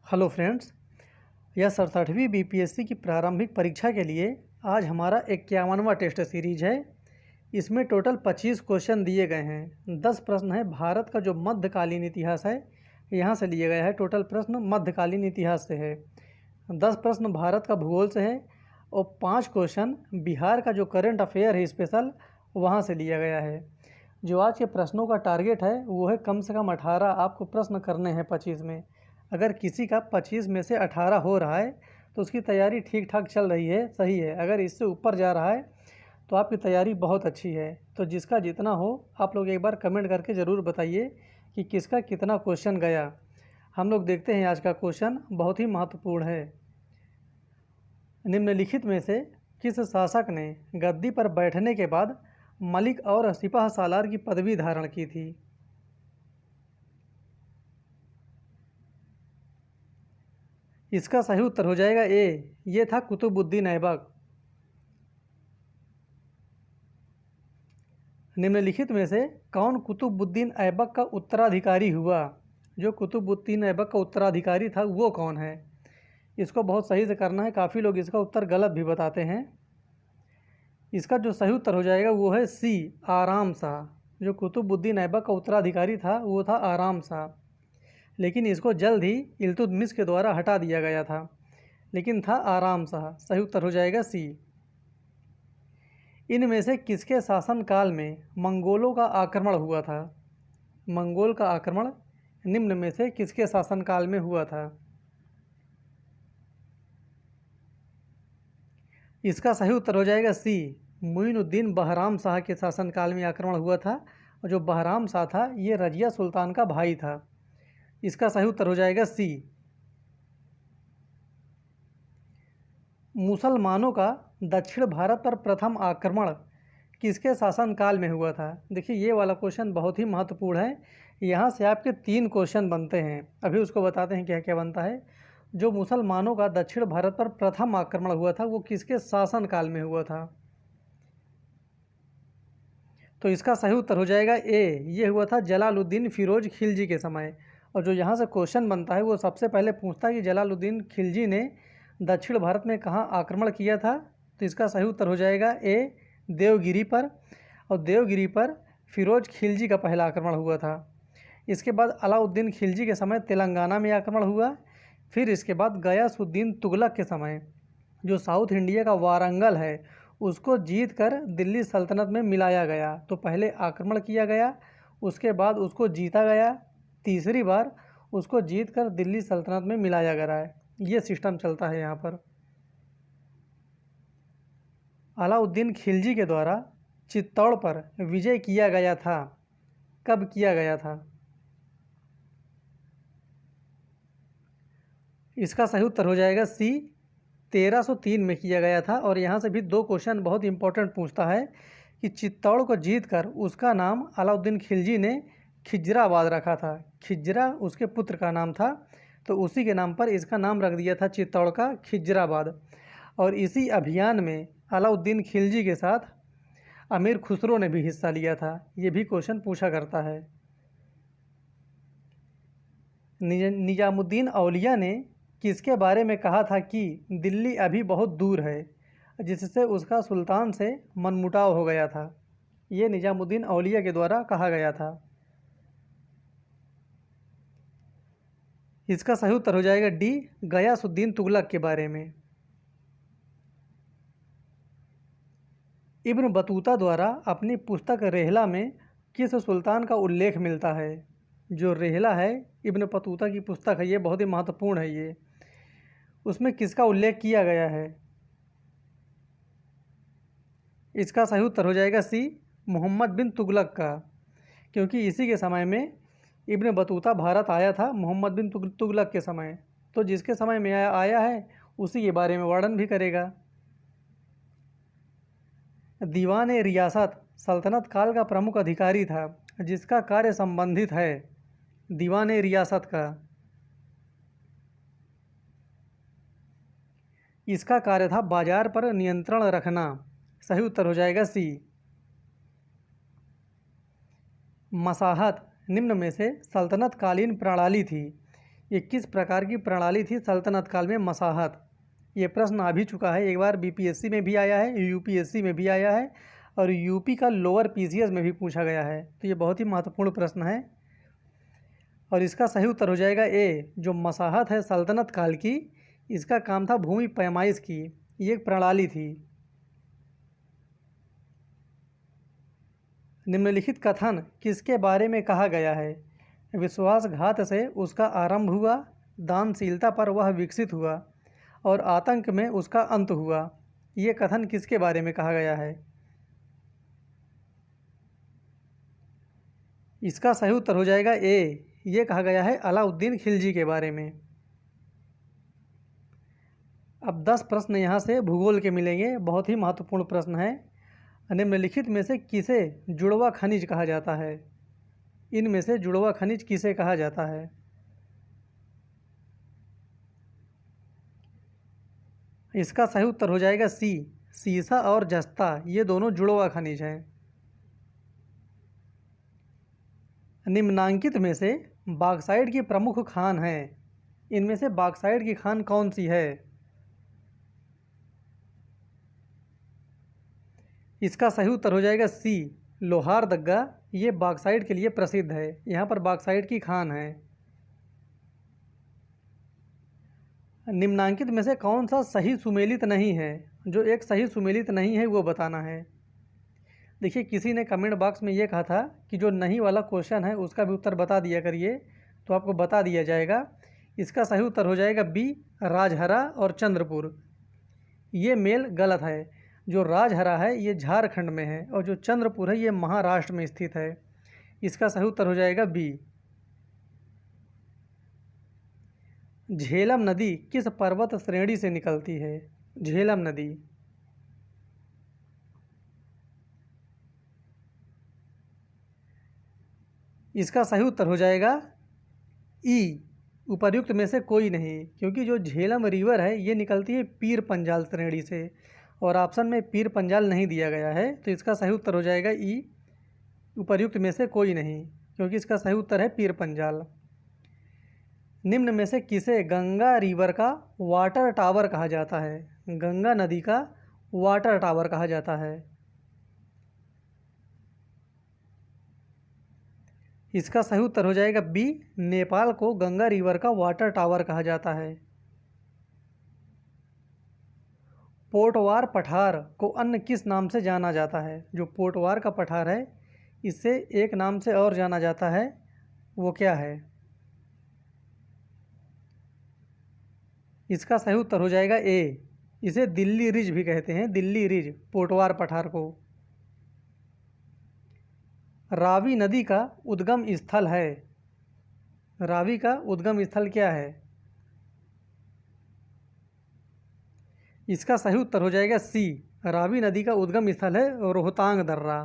Hello friends, यह 67वीं BPSC की प्रारंभिक परीक्षा के लिए आज हमारा 51वां टेस्ट सीरीज है। इसमें टोटल 25 क्वेश्चन दिए गए हैं। 10 प्रश्न है भारत का जो मध्यकालीन इतिहास है यहाँ से लिए गया है। टोटल प्रश्न मध्यकालीन इतिहास से है। 10 प्रश्न भारत का भूगोल से है और 5 क्वेश्चन बिहार का जो करंट अफेयर है स्पेशल वहाँ से लिया गया है। जो आज के प्रश्नों का टारगेट है वो है कम से कम 18 आपको प्रश्न करने हैं 25 में। अगर किसी का 25 में से 18 हो रहा है तो उसकी तैयारी ठीक ठाक चल रही है, सही है। अगर इससे ऊपर जा रहा है तो आपकी तैयारी बहुत अच्छी है। तो जिसका जितना हो आप लोग एक बार कमेंट करके ज़रूर बताइए कि किसका कितना क्वेश्चन गया। हम लोग देखते हैं आज का क्वेश्चन बहुत ही महत्वपूर्ण है। निम्नलिखित में से किस शासक ने गद्दी पर बैठने के बाद मलिक और सिपाह सालार की पदवी धारण की थी? इसका सही उत्तर हो जाएगा ए, ये था कुतुबुद्दीन ऐबक। निम्नलिखित में से कौन कुतुबुद्दीन ऐबक का उत्तराधिकारी हुआ? जो कुतुबुद्दीन ऐबक का उत्तराधिकारी था वो कौन है? इसको बहुत सही से करना है। काफ़ी लोग इसका उत्तर गलत भी बताते हैं। इसका जो सही उत्तर हो जाएगा वो है सी, आराम शाह। जो कुतुबुद्दीन ऐबक का उत्तराधिकारी था वो था आराम शाह, लेकिन इसको जल्द ही इल्तुतमिश के द्वारा हटा दिया गया था, लेकिन था आराम शाह। सही उत्तर हो जाएगा सी। इनमें से किसके शासनकाल में मंगोलों का आक्रमण हुआ था? मंगोल का आक्रमण निम्न में से किसके शासनकाल में हुआ था? इसका सही उत्तर हो जाएगा सी, मुइनुद्दीन बहराम शाह के शासनकाल में आक्रमण हुआ था। और जो बहराम शाह था ये रजिया सुल्तान का भाई था। इसका सही उत्तर हो जाएगा सी। मुसलमानों का दक्षिण भारत पर प्रथम आक्रमण किसके शासनकाल में हुआ था? देखिए ये वाला क्वेश्चन बहुत ही महत्वपूर्ण है। यहाँ से आपके 3 क्वेश्चन बनते हैं। अभी उसको बताते हैं क्या क्या बनता है। जो मुसलमानों का दक्षिण भारत पर प्रथम आक्रमण हुआ था वो किसके शासनकाल में हुआ था? तो इसका सही उत्तर हो जाएगा ए, ये हुआ था जलालुद्दीन फिरोज खिलजी के समय। और जो यहाँ से क्वेश्चन बनता है वो सबसे पहले पूछता है कि जलालुद्दीन खिलजी ने दक्षिण भारत में कहाँ आक्रमण किया था? तो इसका सही उत्तर हो जाएगा ए, देवगिरी पर। और देवगिरी पर फिरोज खिलजी का पहला आक्रमण हुआ था। इसके बाद अलाउद्दीन खिलजी के समय तेलंगाना में आक्रमण हुआ। फिर इसके बाद गयासुद्दीन तुगलक के समय जो साउथ इंडिया का वारंगल है उसको जीत कर दिल्ली सल्तनत में मिलाया गया। तो पहले आक्रमण किया गया, उसके बाद उसको जीता गया, तीसरी बार उसको जीत कर दिल्ली सल्तनत में मिलाया गया है। ये सिस्टम चलता है यहाँ पर। अलाउद्दीन खिलजी के द्वारा चित्तौड़ पर विजय किया गया था, कब किया गया था? इसका सही उत्तर हो जाएगा सी, 1303 में किया गया था। और यहाँ से भी 2 क्वेश्चन बहुत इंपॉर्टेंट पूछता है कि चित्तौड़ को जीतकर उसका नाम अलाउद्दीन खिलजी ने खिजराबाद रखा था। खिजरा उसके पुत्र का नाम था, तो उसी के नाम पर इसका नाम रख दिया था चित्तौड़ का खिजराबाद। और इसी अभियान में अलाउद्दीन खिलजी के साथ अमीर खुसरो ने भी हिस्सा लिया था। ये भी क्वेश्चन पूछा करता है। निजामुद्दीन औलिया ने किसके बारे में कहा था कि दिल्ली अभी बहुत दूर है, जिससे उसका सुल्तान से मनमुटाव हो गया था? ये निजामुद्दीन औलिया के द्वारा कहा गया था। इसका सही उत्तर हो जाएगा डी, गयासुद्दीन तुगलक के बारे में। इब्न बतूता द्वारा अपनी पुस्तक रेहला में किस सुल्तान का उल्लेख मिलता है? जो रेहला है इब्न बतूता की पुस्तक है, ये बहुत ही महत्वपूर्ण है। ये उसमें किसका उल्लेख किया गया है? इसका सही उत्तर हो जाएगा सी, मोहम्मद बिन तुगलक का। क्योंकि इसी के समय में इब्न बतूता भारत आया था, मोहम्मद बिन तुगलक के समय। तो जिसके समय में आया है उसी के बारे में वर्णन भी करेगा। दीवान ए रियासत सल्तनत काल का प्रमुख अधिकारी था, जिसका कार्य संबंधित है दीवान ए रियासत का। इसका कार्य था बाजार पर नियंत्रण रखना। सही उत्तर हो जाएगा सी। मसाहत निम्न में से सल्तनत कालीन प्रणाली थी ये किस प्रकार की प्रणाली थी सल्तनत काल में मसाहत? ये प्रश्न आ भी चुका है, एक बार बीपीएससी में भी आया है, यूपीएससी में भी आया है और यूपी का लोअर पीसीएस में भी पूछा गया है। तो ये बहुत ही महत्वपूर्ण प्रश्न है और इसका सही उत्तर हो जाएगा ए। जो मसाहत है सल्तनत काल की, इसका काम था भूमि पैमाइश की, ये एक प्रणाली थी। निम्नलिखित कथन किसके बारे में कहा गया है? विश्वासघात से उसका आरंभ हुआ, दानशीलता पर वह विकसित हुआ और आतंक में उसका अंत हुआ। ये कथन किसके बारे में कहा गया है? इसका सही उत्तर हो जाएगा ए। ये कहा गया है अलाउद्दीन खिलजी के बारे में। अब 10 प्रश्न यहाँ से भूगोल के मिलेंगे, बहुत ही महत्वपूर्ण प्रश्न है। निम्नलिखित में से किसे जुड़वा खनिज कहा जाता है? इनमें से जुड़वा खनिज किसे कहा जाता है? इसका सही उत्तर हो जाएगा सी। सीसा और जस्ता ये दोनों जुड़वा खनिज हैं। निम्नांकित में से बॉक्साइट की प्रमुख खान है, इनमें से बॉक्साइट की खान कौन सी है? इसका सही उत्तर हो जाएगा सी। लोहारदग्गा ये बॉक्साइट के लिए प्रसिद्ध है, यहाँ पर बॉक्साइट की खान है। निम्नांकित में से कौन सा सही सुमेलित नहीं है? जो एक सही सुमेलित नहीं है वो बताना है। देखिए, किसी ने कमेंट बॉक्स में ये कहा था कि जो नहीं वाला क्वेश्चन है उसका भी उत्तर बता दिया करिए, तो आपको बता दिया जाएगा। इसका सही उत्तर हो जाएगा बी, राजहरा और चंद्रपुर। ये मेल गलत है। जो राजहरा है ये झारखंड में है और जो चंद्रपुर है ये महाराष्ट्र में स्थित है। इसका सही उत्तर हो जाएगा बी। झेलम नदी किस पर्वत श्रेणी से निकलती है? झेलम नदी। इसका सही उत्तर हो जाएगा ई, उपर्युक्त में से कोई नहीं, क्योंकि जो झेलम रिवर है ये निकलती है पीर पंजाल श्रेणी से और ऑप्शन में पीर पंजाल नहीं दिया गया है, तो इसका सही उत्तर हो जाएगा ई, उपर्युक्त में से कोई नहीं, क्योंकि इसका सही उत्तर है पीर पंजाल। निम्न में से किसे गंगा रिवर का वाटर टावर कहा जाता है? गंगा नदी का वाटर टावर कहा जाता है। इसका सही उत्तर हो जाएगा बी, नेपाल को गंगा रिवर का वाटर टावर कहा जाता है। पोटवार पठार को अन्य किस नाम से जाना जाता है? जो पोटवार का पठार है इससे एक नाम से और जाना जाता है, वो क्या है? इसका सही उत्तर हो जाएगा ए। इसे दिल्ली रिज भी कहते हैं, दिल्ली रिज, पोटवार पठार को। रावी नदी का उद्गम स्थल है, रावी का उद्गम स्थल क्या है? इसका सही उत्तर हो जाएगा सी, रावी नदी का उद्गम स्थल है रोहतांग दर्रा।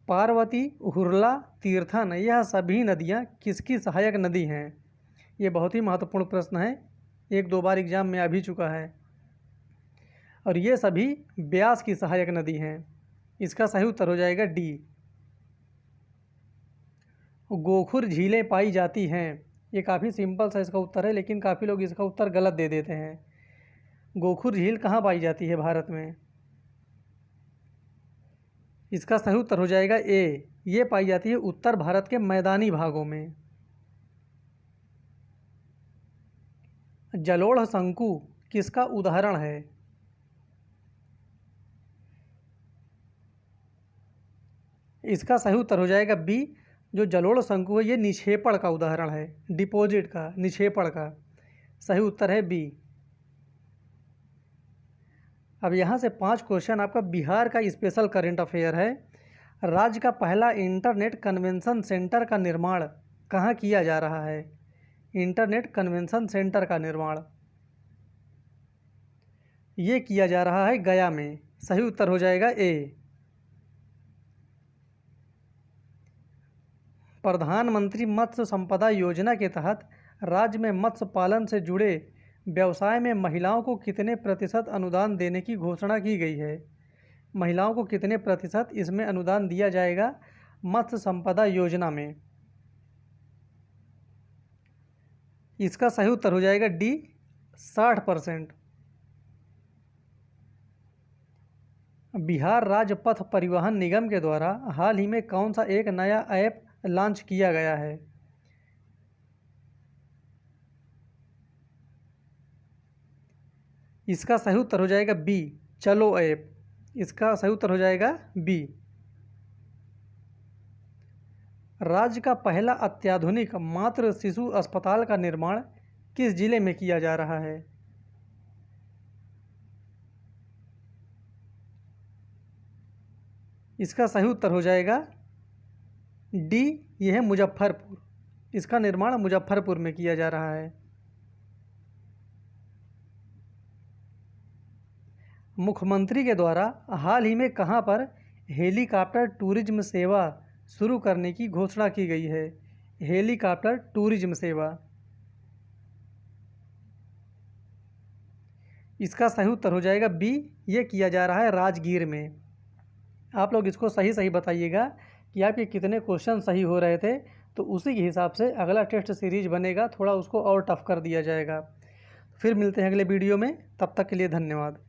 पार्वती, हुरला, तीर्थन यह सभी नदियाँ किसकी सहायक नदी हैं? ये बहुत ही महत्वपूर्ण प्रश्न है, एक दो बार एग्जाम में आ भी चुका है और ये सभी ब्यास की सहायक नदी हैं। इसका सही उत्तर हो जाएगा डी। गोखुर झीलें पाई जाती हैं, ये काफ़ी सिंपल सा इसका उत्तर है, लेकिन काफ़ी लोग इसका उत्तर गलत दे देते हैं। गोखुर झील कहाँ पाई जाती है भारत में? इसका सही उत्तर हो जाएगा ए, ये पाई जाती है उत्तर भारत के मैदानी भागों में। जलोढ़ शंकु किसका उदाहरण है? इसका सही उत्तर हो जाएगा बी, जो जलोढ़ शंकु है ये निक्षेपण का उदाहरण है, डिपॉजिट का, निक्षेपण का। सही उत्तर है बी। अब यहाँ से 5 क्वेश्चन आपका बिहार का स्पेशल करंट अफेयर है। राज्य का पहला इंटरनेट कन्वेंशन सेंटर का निर्माण कहाँ किया जा रहा है? इंटरनेट कन्वेंशन सेंटर का निर्माण ये किया जा रहा है गया में। सही उत्तर हो जाएगा ए। प्रधानमंत्री मत्स्य संपदा योजना के तहत राज्य में मत्स्य पालन से जुड़े व्यवसाय में महिलाओं को कितने प्रतिशत अनुदान देने की घोषणा की गई है? महिलाओं को कितने प्रतिशत इसमें अनुदान दिया जाएगा? मत्स्य संपदा योजना में? इसका सही उत्तर हो जाएगा डी 60%। बिहार राज्य पथ परिवहन निगम के द्वारा हाल ही में कौन सा एक नया ऐप लॉन्च किया गया है? इसका सही उत्तर हो जाएगा बी चलो ऐप। इसका सही उत्तर हो जाएगा बी। राज्य का पहला अत्याधुनिक मातृ शिशु अस्पताल का निर्माण किस जिले में किया जा रहा है? इसका सही उत्तर हो जाएगा डी, यह है मुजफ्फरपुर। इसका निर्माण मुजफ्फरपुर में किया जा रहा है। मुख्यमंत्री के द्वारा हाल ही में कहां पर हेलीकॉप्टर टूरिज्म सेवा शुरू करने की घोषणा की गई है? हेलीकॉप्टर टूरिज्म सेवा। इसका सही उत्तर हो जाएगा बी, ये किया जा रहा है राजगीर में। आप लोग इसको सही सही बताइएगा कि आपके कितने क्वेश्चन सही हो रहे थे, तो उसी के हिसाब से अगला टेस्ट सीरीज बनेगा, थोड़ा उसको और टफ कर दिया जाएगा। फिर मिलते हैं अगले वीडियो में, तब तक के लिए धन्यवाद।